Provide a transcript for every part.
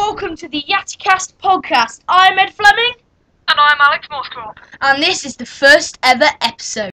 welcome to the Yaticast podcast. I'm Ed Fleming. And I'm Alex Moscrop. And this is the first ever episode.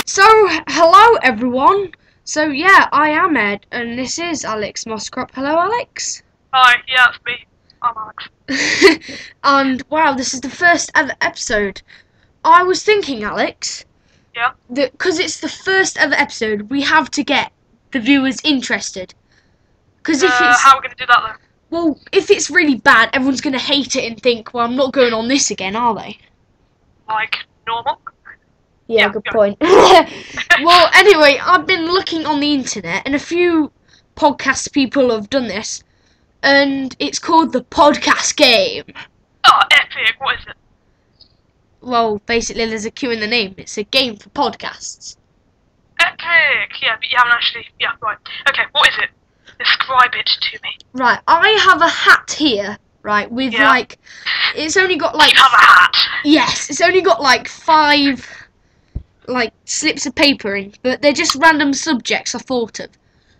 So, hello everyone. So yeah, I am Ed, and this is Alex Moscrop. Hello, Alex. Hi, yeah, it's me. I'm Alex. And wow, this is the first ever episode. I was thinking, Alex, Yeah? that because it's the first ever episode, we have to get the viewers interested. Because if it's how are we going to do that then? well, if it's really bad, everyone's gonna hate it and think, well, I'm not going on this again, are they? Like, normal? Yeah, Yeah, good go. point. Well, anyway, I've been looking on the internet, and a few podcast people have done this, and it's called the podcast game. Oh, epic, what is it? Well, basically, there's a Q in the name. It's a game for podcasts. Epic! Yeah, but you haven't actually... Yeah, right. Okay, what is it? Describe it to me. Right, I have a hat here, right, with, Yeah. like, it's only got, like... You have a hat. Yes, it's only got, like, 5... like slips of paper in, but they're just random subjects I thought of.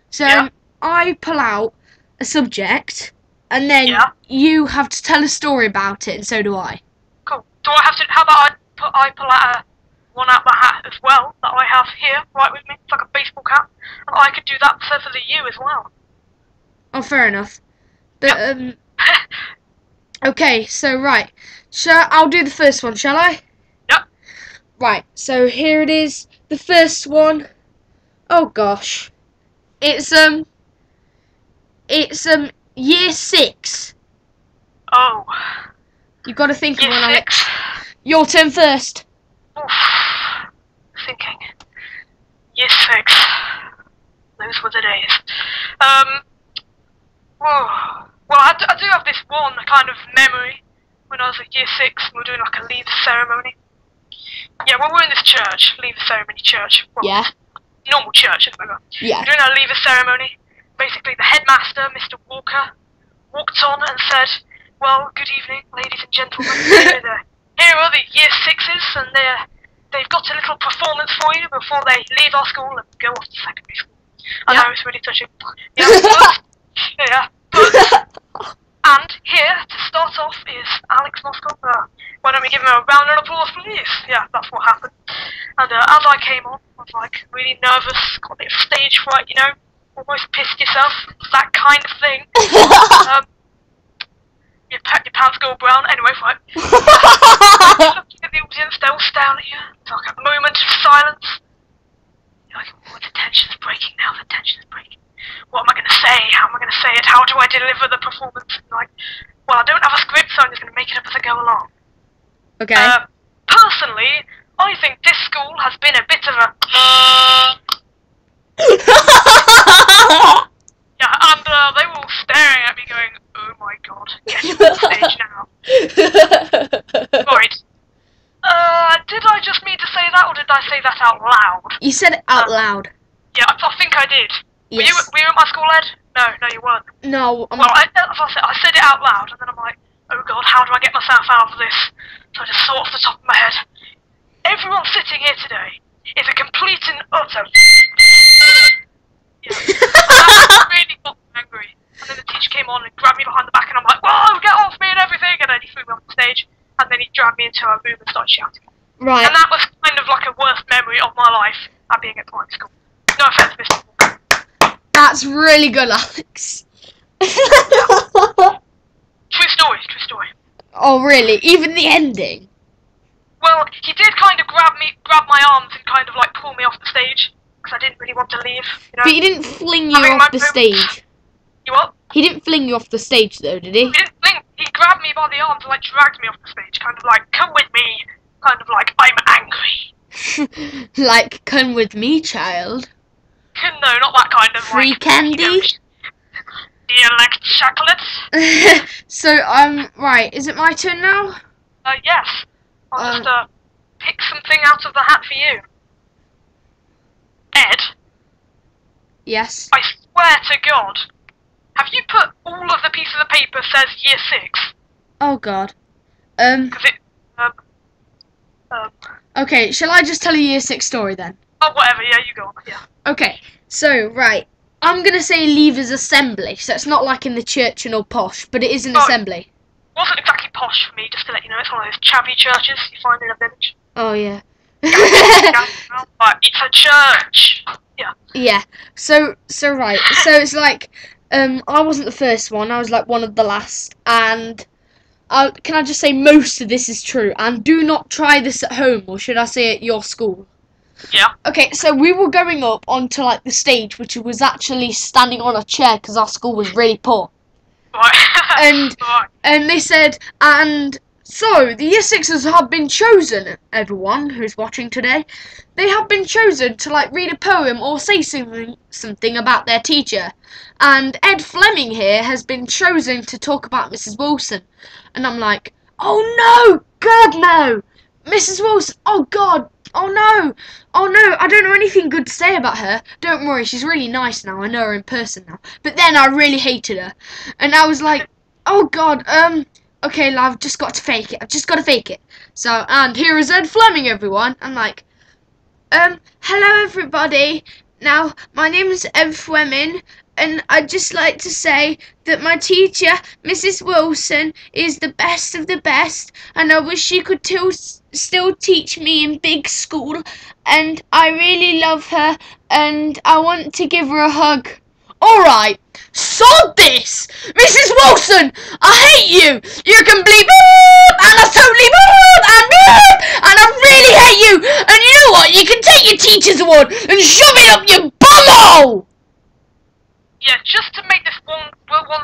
So Yeah. I pull out a subject, and then Yeah. you have to tell a story about it, and so do I. Cool. Do I have to... How about I pull out one out the hat as well, that I have here, right with me? It's like a baseball cap. And I could do that for you as well. Oh, fair enough. But okay, so right, I'll do the first one, shall I? Yep. Right, so here it is. The first one. Oh gosh, it's year 6. Oh. You got to think of Year one, Alex. 6. Your turn first. Oof. Thinking. Year 6. Those were the days. Well, I do have this one kind of memory when I was at year 6. We were doing like a leave ceremony. Yeah, well, we're in this church, leave ceremony church. Well, Yeah. Normal church, isn't it? Yeah. We're doing our leave ceremony. Basically, the headmaster, Mr. Walker, walked on and said, "Well, good evening, ladies and gentlemen. Here are the year 6s, and they've got a little performance for you before they leave our school and go off to secondary school." I know, it's really touching. Yeah, yeah. And here, to start off, is Alex Moscrop. Why don't we give him a round of applause, please? Yeah, that's what happened. And as I came on, I was like really nervous, got a bit of stage fright, you know, almost pissed yourself, that kind of thing. Your pants go brown. Anyway, right. Looking at the audience, they're all staring at you. It's like a moment of silence. You're like, oh, the tension's breaking now, the tension's breaking. What am I going to say? How am I going to say it? How do I deliver the performance? And like, well, I don't have a script, so I'm just going to make it up as I go along. Okay. Personally, I think this school has been a bit of a... Yeah, and they were all staring at me going, oh my god, get off the stage now. Right. Did I just mean to say that, or did I say that out loud? You said it out loud. Yeah, I think I did. Yes. Were you at my school, Ed? No, you weren't. No. Well, I said it out loud, and then I'm like, oh god, how do I get myself out of this? So I just thought off the top of my head. Everyone sitting here today is a complete and utter... Yeah. I really got angry. And then the teacher came on and grabbed me behind the back, and I'm like, whoa, get off me and everything! And then he threw me off the stage, and then he dragged me into a room and started shouting. Right. And that was kind of like a worst memory of my life at being at primary school. No offense, Mr. Walker. That's really good, Alex. True story. Oh, really? Even the ending? Well, he did kind of grab my arms and kind of like pull me off the stage, because I didn't really want to leave, you know. But he didn't fling you Having off my the moments. stage. You what? He didn't fling you off the stage, though, did he? He didn't fling, he grabbed me by the arms and like dragged me off the stage, kind of like, come with me, kind of like, I'm angry. Like, come with me, child. No, not that kind of Free like... candy? You know, do you like chocolate? So, right, is it my turn now? Yes. I'll just pick something out of the hat for you. Yes. I swear to God, have you put all of the pieces of paper says year 6? Oh God. Because it, Okay, shall I just tell a year 6 story then? oh, whatever, yeah, you go on, yeah. Okay, so, right. I'm gonna say Leavers Assembly, so it's not like in the church and all posh, but it is an assembly. Wasn't exactly posh for me, just to let you know. It's one of those chavvy churches you find in a village. Oh, yeah. But it's a church! Yeah. Yeah, so right, so it's like, I wasn't the first one, I was like one of the last, and can I just say most of this is true, and do not try this at home, or should I say at your school? Yeah. Okay, so we were going up onto like the stage, which was actually standing on a chair because our school was really poor. Right. And they said, and so the year sixes have been chosen, everyone who's watching today, they have been chosen to like read a poem or say something about their teacher. And Ed Fleming here has been chosen to talk about Mrs. Wilson. And I'm like, oh no, God no, Mrs. Wilson, oh God, oh no, I don't know anything good to say about her. Don't worry, she's really nice now, I know her in person now. But then I really hated her. And I was like, oh God, okay, I've just got to fake it. So, and here is Ed Fleming, everyone. I'm like, hello everybody. Now, my name is Ed Fleming, and I'd just like to say that my teacher, Mrs. Wilson, is the best of the best, and I wish she could still teach me in big school, and I really love her, and I want to give her a hug. Alright, sod this! Mrs. Wilson, I hate you! You're complete and I totally and I really hate you! And you know what? You can take your teacher's award and shove it up your bumhole! Yeah, just to make this one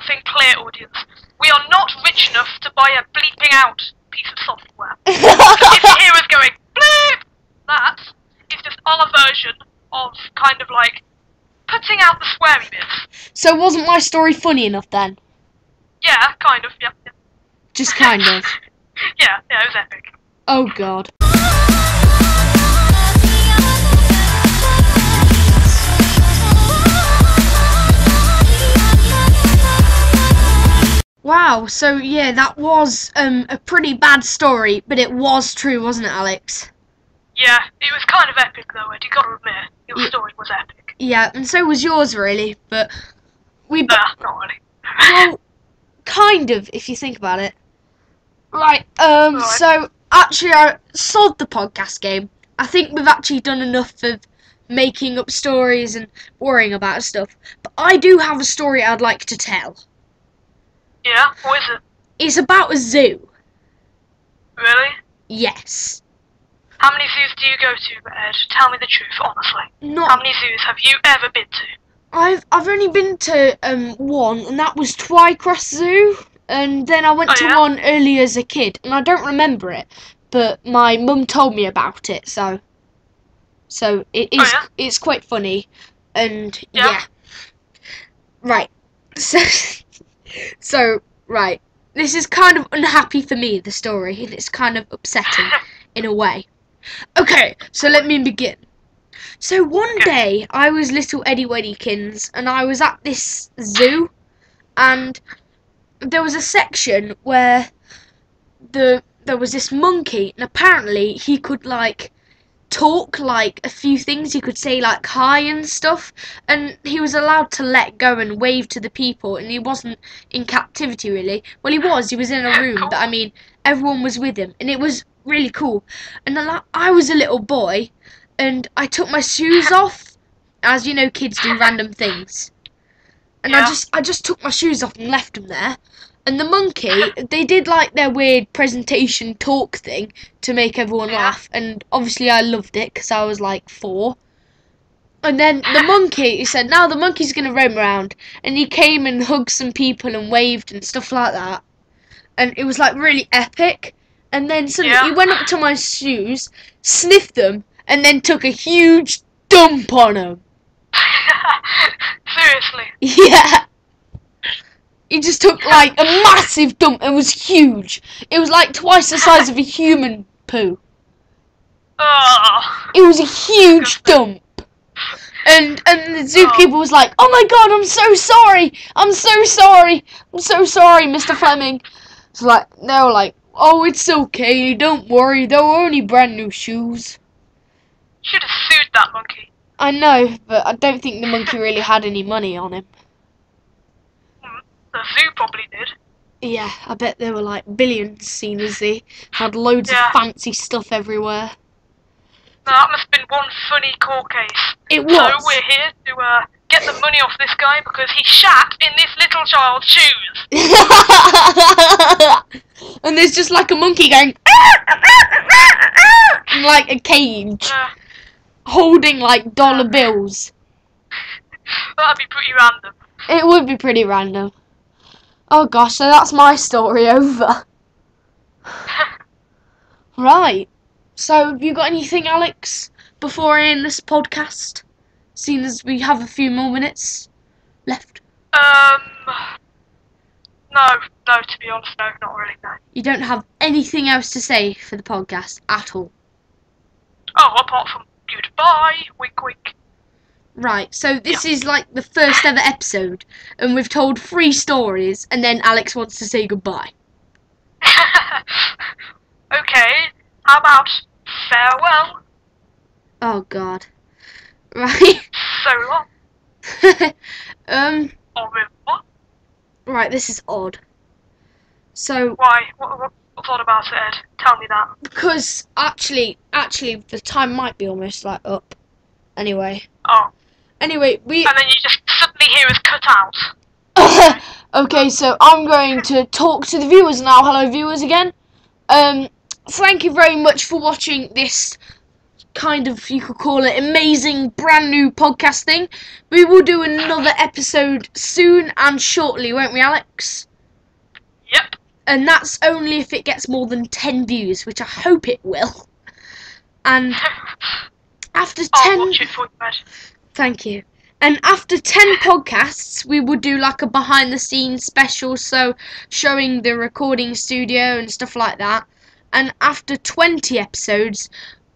thing clear, audience, we are not rich enough to buy a bleeping out piece of software. If you hear us going bleep, that is just our version of kind of like putting out the sweary bits. So wasn't my story funny enough then? Yeah, kind of, yeah. Just kind of. Yeah, it was epic. Oh God. Wow, so yeah, that was a pretty bad story, but it was true, wasn't it, Alex? Yeah, it was kind of epic though, Ed, you gotta admit. Your story was epic. Yeah, and so was yours really, but not really. well, kind of, if you think about it. Right, so actually I solved the podcast game. I think we've actually done enough of making up stories and worrying about stuff. But I do have a story I'd like to tell. Yeah, what is it? It's about a zoo. Really? Yes. How many zoos do you go to, Ed? Tell me the truth, honestly. How many zoos have you ever been to? I've only been to one, and that was Twycross Zoo. And then I went to one earlier as a kid, and I don't remember it, but my mum told me about it, so it is it's quite funny, and yeah. Right. So right. This is kind of unhappy for me, the story, and it's kind of upsetting in a way. Okay, so let me begin. So one day I was little Eddie Weddykins, and I was at this zoo, and there was a section where there was this monkey, and apparently he could like talk like a few things. He could say like hi and stuff, and he was allowed to let go and wave to the people, and he wasn't in captivity really. Well, he was in a room, but I mean everyone was with him, and it was really cool. And I was a little boy, and I took my shoes off, as you know kids do random things. And I just took my shoes off and left them there. And the monkey, they did like their weird presentation talk thing to make everyone laugh. And obviously I loved it because I was like 4. And then the monkey, he said, now the monkey's going to roam around. And he came and hugged some people and waved and stuff like that. And it was like really epic. And then suddenly he went up to my shoes, sniffed them, and then took a huge dump on them. Seriously? Yeah. He just took like a massive dump. It was huge. It was like twice the size of a human poo. It was a huge dump. And the zookeeper was like, "Oh my God, I'm so sorry. I'm so sorry. I'm so sorry, Mr. Fleming." It's like they were like, "Oh, it's okay. Don't worry. They were only brand new shoes." Should have sued that monkey. I know, but I don't think the monkey really had any money on him. The zoo probably did. Yeah, I bet there were like billions, seen as they had loads of fancy stuff everywhere. No, that must have been one funny court case. It was. So we're here to get the money off this guy because he shat in this little child's shoes. And there's just like a monkey going in like a cage, holding like dollar bills. That'd be pretty random. It would be pretty random. Oh gosh, so that's my story over. Right. So have you got anything, Alex, before I end this podcast? Seeing as we have a few more minutes left. No, to be honest, no, not really, no. You don't have anything else to say for the podcast at all? Oh, apart from goodbye, wink wink. Right, so this is like the first ever episode, and we've told 3 stories, and then Alex wants to say goodbye. Okay, how about farewell? Oh God. Right. So long. Au revoir. Right, this is odd. So Why? What's odd about it, Ed? Tell me that. because actually the time might be almost like up. Anyway. Oh. Anyway, And then you just suddenly hear us cut out. Okay, so I'm going to talk to the viewers now. Hello, viewers again. Thank you very much for watching this kind of, you could call it, amazing brand new podcast thing. We will do another episode soon and shortly, won't we, Alex? Yep. And that's only if it gets more than 10 views, which I hope it will. And after 10... I'll watch it for you, Ed. Thank you. And after 10 podcasts, we will do like a behind the scenes special, so showing the recording studio and stuff like that. And after 20 episodes,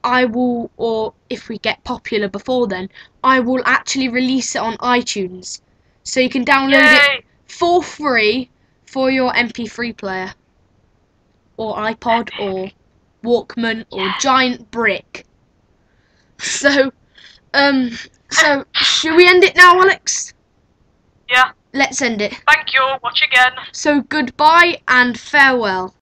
I will, or if we get popular before then, I will actually release it on iTunes. So you can download it for free for your MP3 player. Or iPod, or Walkman, or giant brick. So should we end it now, Alex? Yeah. Let's end it. Thank you. Watch again. So goodbye and farewell.